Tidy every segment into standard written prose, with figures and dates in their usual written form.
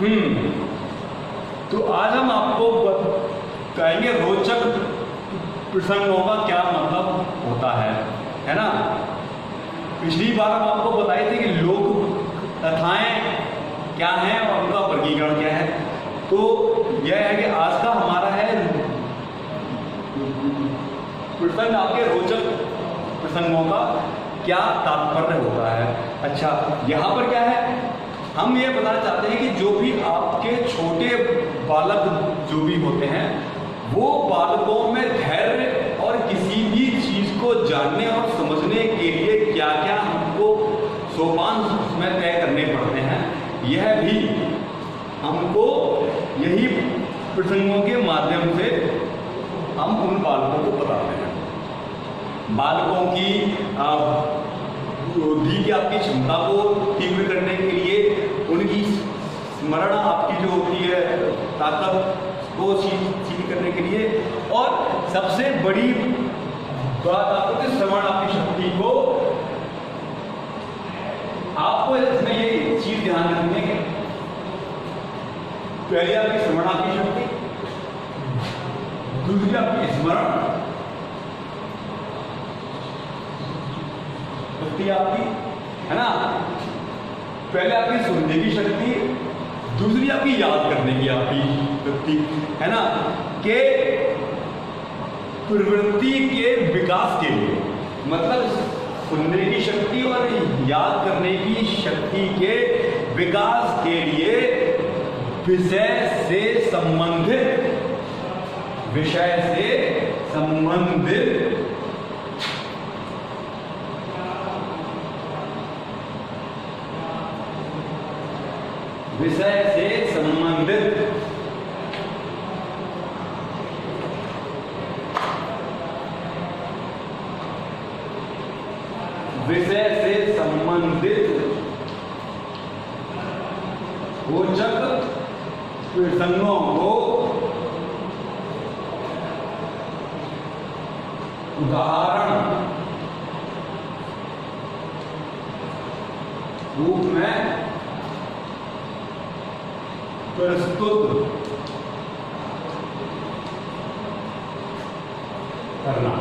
तो आज हम आपको कहेंगे रोचक प्रसंगों का क्या मतलब होता है ना। पिछली बार हम आपको बताए थे कि लोक कथाएं क्या हैं और उनका वर्गीकरण क्या है। तो यह है कि आज का हमारा है प्रसंग आपके रोचक प्रसंगों का क्या तात्पर्य होता है। अच्छा, यहाँ पर क्या है, हम ये बताना चाहते हैं कि जो भी आपके छोटे बालक जो भी होते हैं वो बालकों में धैर्य और किसी भी चीज को जानने और समझने के लिए क्या क्या हमको सोपान में तय करने पड़ते हैं, यह भी हमको यही प्रसंगों के माध्यम से हम उन बालकों को बताते हैं। बालकों की बुद्धि की आपकी क्षमता को तीव्र करने के लिए उनकी स्मरण आपकी जो होती है ताकत को सीधी करने के लिए, और सबसे बड़ी बात आपको श्रवण आपकी शक्ति को आपको इसमें ये चीज ध्यान रखनी है। पहले आपकी श्रवण आपकी शक्ति, दूसरी आपकी स्मरण शक्ति आपकी, है ना। पहले आपकी सुनने की शक्ति, दूसरी आपकी याद करने की आपकी शक्ति, है ना, के प्रवृत्ति के विकास के लिए, मतलब सुनने की शक्ति और याद करने की शक्ति के विकास के लिए विषय से संबंधित विषय से संबंधित रोचक प्रसंगों को उदाहरण रूप में प्रस्तुत करना,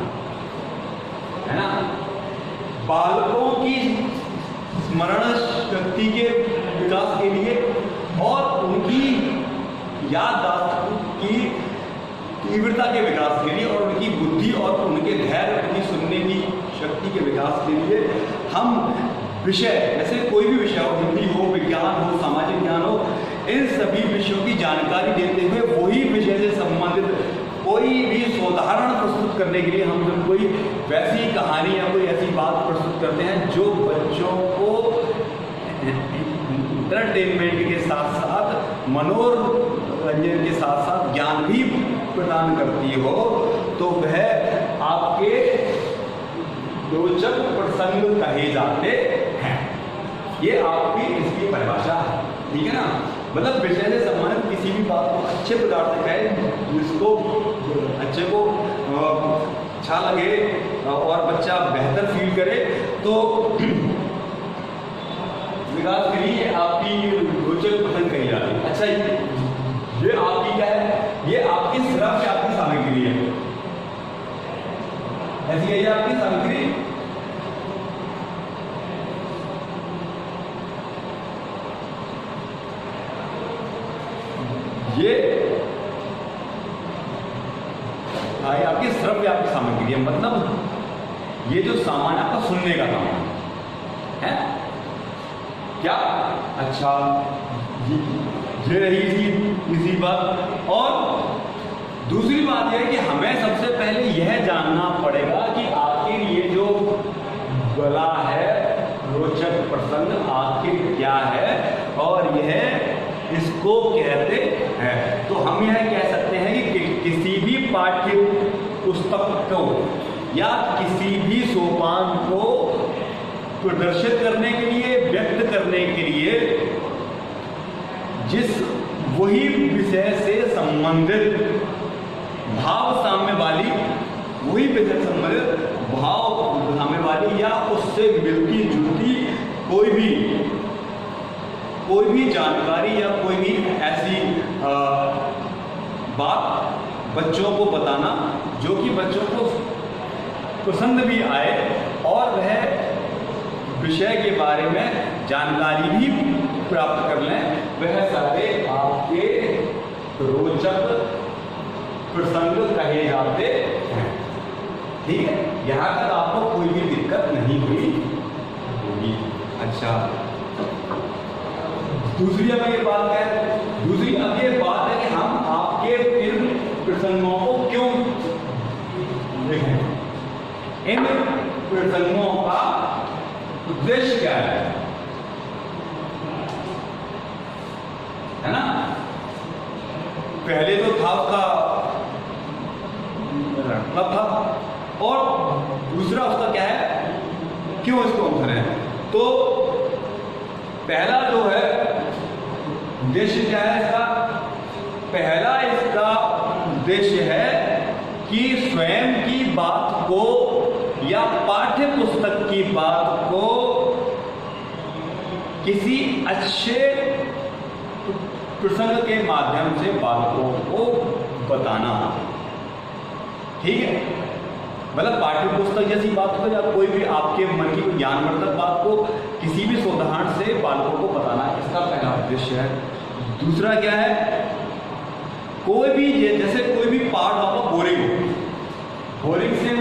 है ना। बालकों की स्मरण शक्ति के विकास के लिए और उनकी याददाश्त की तीव्रता के विकास के लिए और उनकी बुद्धि और उनके धैर्य, उनकी सुनने की शक्ति के विकास के लिए हम विषय, जैसे कोई भी विषय हो, हिंदी हो, विज्ञान हो, सामाजिक ज्ञान हो, इन सभी विषयों की जानकारी देते हुए वही विषय से संबंधित कोई भी उदाहरण प्रस्तुत करने के लिए हम जब कोई वैसी कहानी या कोई ऐसी बात प्रस्तुत करते हैं जो बच्चों को एंटरटेनमेंट के साथ साथ मनोरंजन के साथ साथ ज्ञान भी प्रदान करती हो, तो वह आपके रोचक प्रसंग कहे जाते हैं। ये आपकी इसकी परिभाषा है, ठीक है ना। मतलब विषय से संबंधित किसी भी बात को अच्छे प्रकार से कहे जिसको बच्चे को अच्छा लगे और बच्चा बेहतर फील करे, तो विकास के लिए आपकी रोचक प्रसंग कही जाती है। अच्छा, ये आपकी क्या है, ये आपकी सिर्फ आपकी सामग्री है, ऐसी है आपकी सामग्री। ये आपकी सिर्फ आपकी सामग्री है, मतलब ये जो सामान आपका सुनने का सामान है क्या। अच्छा जी, ये रही इसी बात। और दूसरी बात यह है कि हमें सबसे पहले यह जानना पड़ेगा कि आखिर ये जो गला है, रोचक प्रसंग आखिर क्या है और यह इसको कहते हैं। तो हम यह कह सकते हैं कि किसी भी पाठ्य पुस्तक को या किसी भी सोपान को प्रदर्शित करने के लिए, व्यक्त करने के लिए जिस वही विषय से संबंधित भाव साम्य वाली, वही विषय से संबंधित भाव साम्य वाली या उससे मिलती जुलती कोई भी कोई भी जानकारी या कोई भी ऐसी बात बच्चों को बताना जो कि बच्चों को पसंद भी आए और वह विषय के बारे में जानकारी भी प्राप्त कर लें, वह सारे आपके रोचक प्रसंग कहे जाते हैं। ठीक है, यहाँ तक आपको कोई भी दिक्कत नहीं हुई होगी। अच्छा, दूसरी अब ये बात है, दूसरी अब ये बात है कि हम आपके इन प्रसंगों को क्यों लिखें, इन प्रसंगों का उद्देश्य क्या है ना। पहले तो था उसका मतलब था, और दूसरा उसका क्या है, क्यों इसको हम करें। तो पहला जो है उद्देश्य क्या है इसका, पहला इसका उद्देश्य है कि स्वयं की बात को या पाठ्य पुस्तक की बात को किसी अच्छे प्रसंग के माध्यम से बालकों को बताना। ठीक है, मतलब पाठ्य पुस्तक जैसी बात को या कोई भी आपके मन की ज्ञानवर्धक बात को किसी भी उदाहरण से बालकों को बताना, इसका पहला उद्देश्य है। दूसरा क्या है, कोई भी जैसे कोई भी पाठ आपका बोरिंग हो, बोरिंग से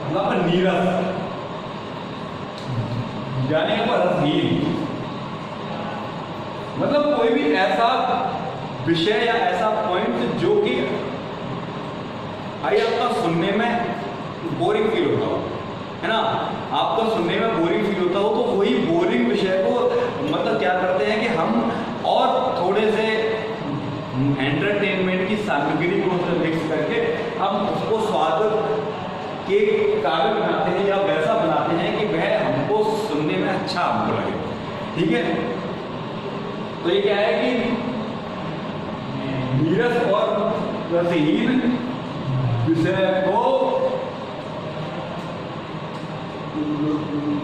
मतलब नीरस यानी रसहीन, मतलब कोई भी ऐसा विषय या ऐसा पॉइंट जो कि आपका सुनने में बोरिंग फील होता हो, है ना, आपको सुनने में बोरिंग फील होता हो, तो वही बोरिंग विषय को मतलब क्या करते हैं कि हम और थोड़े से एंटरटेनमेंट की सामग्री को मिक्स करके हम उसको स्वाद के काबिल बनाते हैं या वैसा बनाते हैं कि वह हमको सुनने में अच्छा हमको लगे। ठीक है, तो ये क्या है कि नीरस और रसहीन विषय को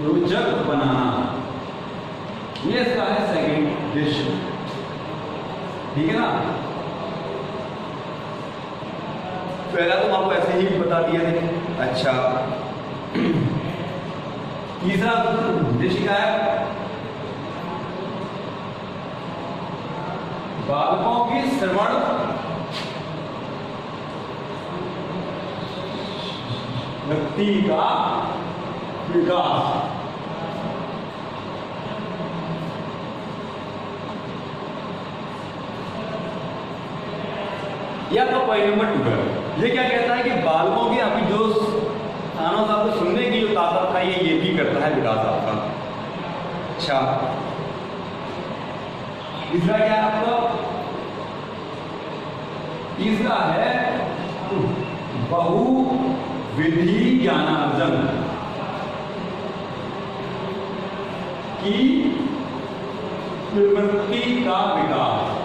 रोचक बनाना, ये इसका है सेकंड उद्देश्य। ठीक है ना, पहला तो आपको ऐसे ही बता दिया थे। अच्छा, तीसरा उद्देश्य क्या है, बालकों की श्रवण व्यक्ति का विकास। यह आपका पॉइंट नंबर 2 है। ये क्या कहता है कि बालकों की आपकी जो कानों से आपको सुनने की जो ताकत है ये भी करता है विकास आपका। अच्छा, तीसरा क्या है आपका, तीसरा है बहुविधि ज्ञानार्जन की प्रवृत्ति का विकास।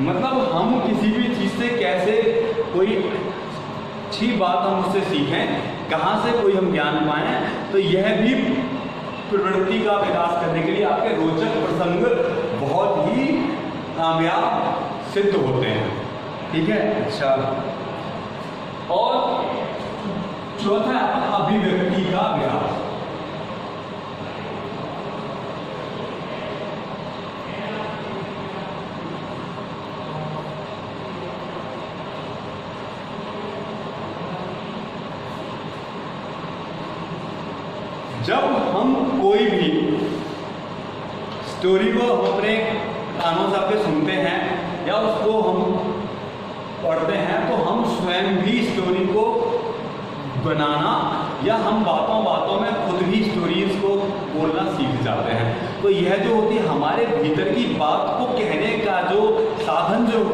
मतलब हम किसी भी चीज से कैसे कोई अच्छी बात हम उससे सीखें, कहाँ से कोई हम ज्ञान पाएं, तो यह भी प्रवृत्ति का विकास करने के लिए आपके रोचक प्रसंग बहुत ही कामयाब सिद्ध होते हैं। ठीक है, अच्छा, और चौथा है अभिव्यक्ति का विकास। जब हम कोई भी स्टोरी को हम अपने कानों से आपके सुनते हैं या उसको हम पढ़ते हैं, तो हम स्वयं भी स्टोरी को बनाना या हम बातों बातों में खुद भी स्टोरीज को बोलना सीख जाते हैं। तो यह जो होती है हमारे भीतर की बात को कहने का जो साधन, जो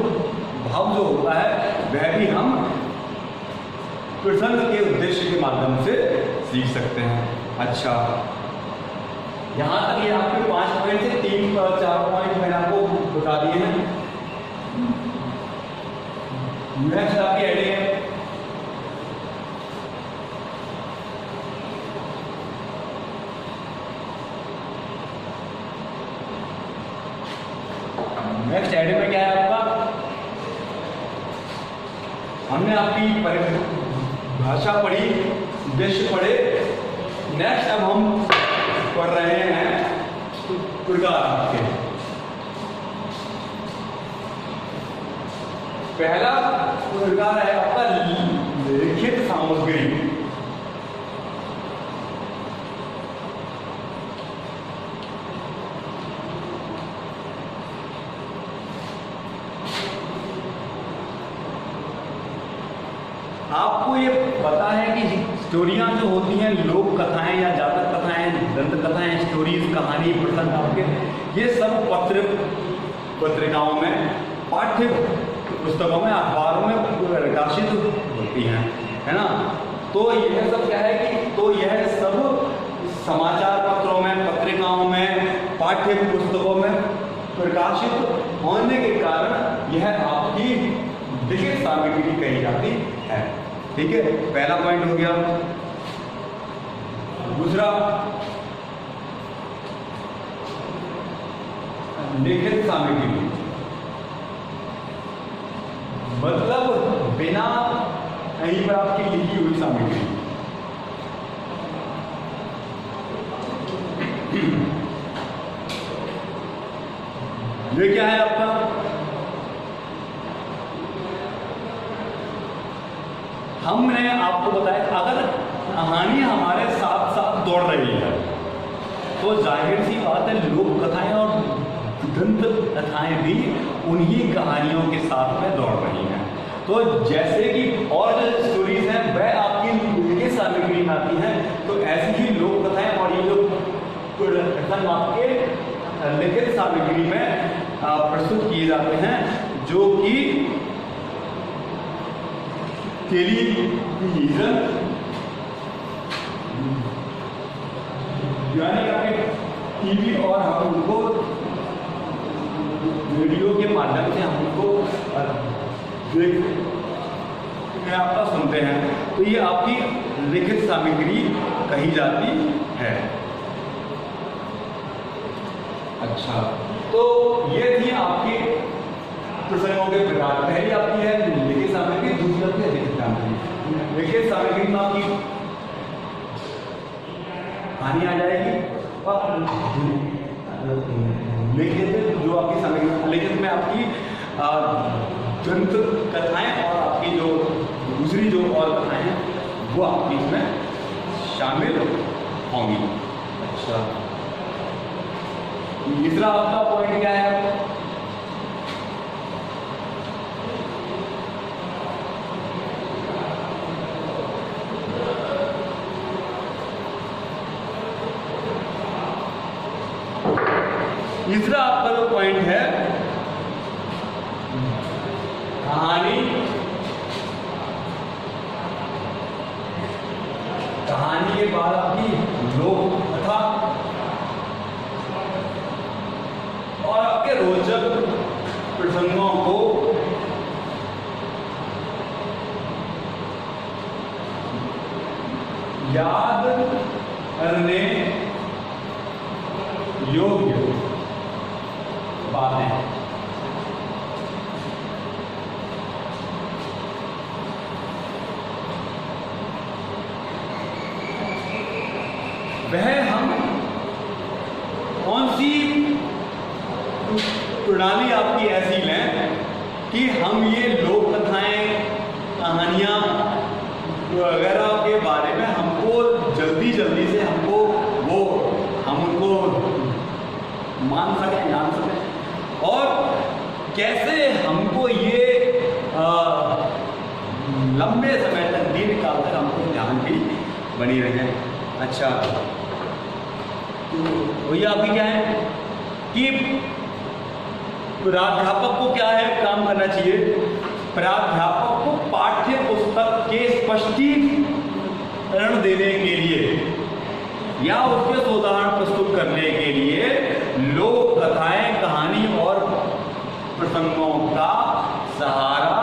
भाव जो होता है, वह भी हम प्रसंग के उद्देश्य के माध्यम से सीख सकते हैं। अच्छा, यहाँ तक ये आपके 5 पॉइंट से 3-4 पॉइंट मैंने आपको बता दिए हैं। नेक्स्ट आपकी हेडिंग है हमने आपकी परिभाषा पढ़ी, उद्देश्य पढ़े। नेक्स्ट अब हम पढ़ रहे हैं प्रकार के। पहला प्रकार है आपका लिखित सामग्री। आपको ये पता है कि स्टोरियाँ जो होती हैं, लोक कथाएं या जातक कथाएं, दंत कथाएं, स्टोरीज, कहानी, प्रसंग, आपके ये सब पत्रिकाओं में, पाठ्य पुस्तकों में, अखबारों में प्रकाशित होती हैं, है ना। तो यह सब क्या है कि तो यह सब समाचार पत्रों में, पत्रिकाओं में, पाठ्य पुस्तकों में प्रकाशित होने के कारण यह आपकी लिखित सामग्री कही जाती है। ठीक है, पहला पॉइंट हो गया। दूसरा, लिखित सामग्री मतलब बिना कहीं पर आपकी लिखी हुई सामग्री। ये क्या है आपका? हमने आपको बताया अगर कहानी हमारे साथ साथ दौड़ रही है तो जाहिर सी बात है लोक कथाएं और दंत कथाएं भी उन्हीं कहानियों के साथ में दौड़ रही हैं। तो जैसे कि और जो स्टोरीज हैं वह आपकी लिखित सामग्री में आती हैं, तो ऐसी ही लोक कथाएं और ये जो प्रसंग आपके लिखित सामग्री में प्रस्तुत किए जाते हैं, जो कि टेलीविजन यानी आपके टीवी और हम उनको रेडियो के माध्यम से हम उनको आपका सुनते हैं, तो ये आपकी लिखित सामग्री कही जाती है। अच्छा, तो ये थी आपकी प्रसंगों के प्रकार। पहली आपकी है लिखित सामग्री, दूसरी आपकी है लिखित सामग्री। लिखित सामग्री में आपकी कहानी आ जाएगी और लिखित जो आपकी सामग्री, लिखित में आपकी दंत कथाएं और आपकी जो दूसरी जो और कथाएं हैं वो आपकी इसमें शामिल होंगी। अच्छा, तीसरा आपका पॉइंट क्या है? तीसरा आपका जो पॉइंट है कहानी, कहानी के बाद आपकी लोक कथा और आपके रोचक प्रसंगों को याद करने योग्य बातें। वह हम कौन सी प्रणाली आपकी ऐसी लें कि हम ये लोक कथाएं, कहानियां वगैरह के बारे में हमको जल्दी जल्दी से हमको वो हम उनको मान सकें, जान सकें, और कैसे हमको ये लंबे समय तक, दीर्घ काल तक हमको ध्यान भी बनी रहे। अच्छा, तो ये आपकी क्या है कि प्राध्यापक को क्या है काम करना चाहिए? प्राध्यापक को पाठ्य पुस्तक के स्पष्टीकरण देने के लिए या उसके उदाहरण प्रस्तुत करने के लिए लोक कथाएं, कहानी और प्रसंगों का सहारा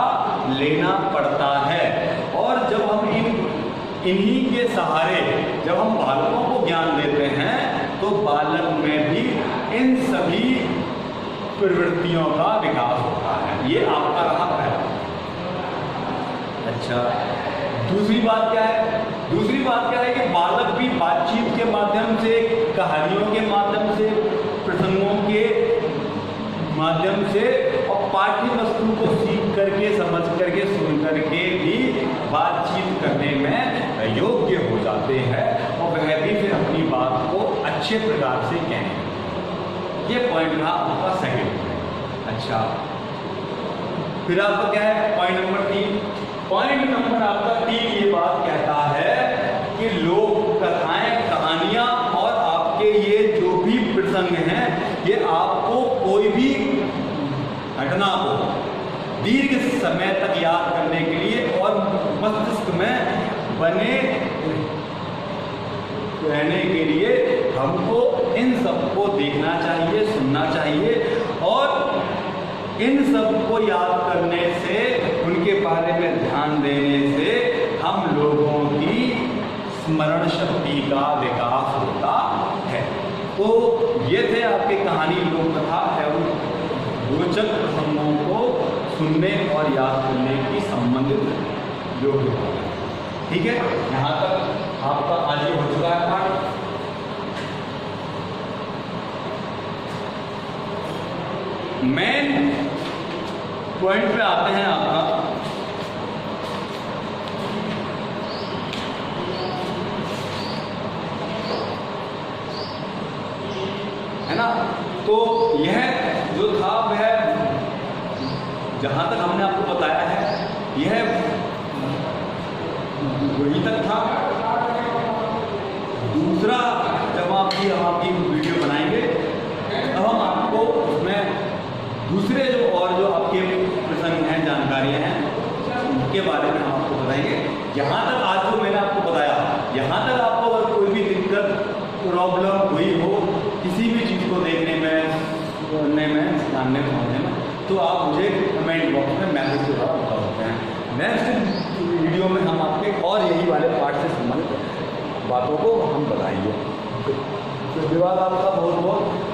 लेना पड़ता है। और जब हम इन्हीं के सहारे जब हम बालकों को ज्ञान देते हैं तो बालक में भी इन सभी प्रवृत्तियों का विकास होता है। ये आपका रहा है। अच्छा, दूसरी बात क्या है? दूसरी बात क्या है कि बालक भी बातचीत के माध्यम से, कहानियों के माध्यम से, प्रसंगों के माध्यम से और पाठ्य वस्तु को सीख करके, समझ करके, सुन करके भी बातचीत करने में योग्य हो जाते हैं और वह भी फिर अपनी बात को अच्छे प्रकार से कहने। ये पॉइंट था आपका सेकंड। अच्छा, फिर आपका क्या है पॉइंट नंबर 3? पॉइंट नंबर आपका 3 ये बात कहता है कि लोक कथाएं, कहानियां और आपके ये जो भी प्रसंग हैं, ये आपको कोई भी घटना को दीर्घ समय तक याद करने के लिए और मस्तिष्क में बने रहने के लिए हमको इन सबको देखना चाहिए, सुनना चाहिए और इन सबको याद करने से, उनके बारे में ध्यान देने से हम लोगों की स्मरण शक्ति का विकास होता है। तो ये थे आपके कहानी, लोक कथा एवं रोचक प्रसंगों को सुनने और याद करने की संबंधित योग्यता। ठीक है, यहाँ तक आपका आज ये हो चुका है पाठ। मेन पॉइंट पे आते हैं आपका है ना। तो यह जो था वह जहां तक हमने आपको बताया है, यह वहीं तक था। दूसरा, जब हम आपकी वीडियो बनाएंगे तब हम आपको उसमें दूसरे जो आपके प्रसंग हैं, जानकारियां हैं, उनके बारे में हम आपको बताएंगे। यहाँ तक आज जो मैंने आपको बताया, यहाँ तक आपको अगर कोई भी दिक्कत, प्रॉब्लम हुई हो किसी भी चीज़ को देखने में, सुनने में, जानने में, समझने में, तो आप मुझे कमेंट बॉक्स में मैसेज के द्वारा बता सकते हैं। नेक्स्ट वीडियो में हम आपके और यही वाले पार्ट से संबंधित बातों को हम बताएंगे। धन्यवाद आपका बहुत बहुत।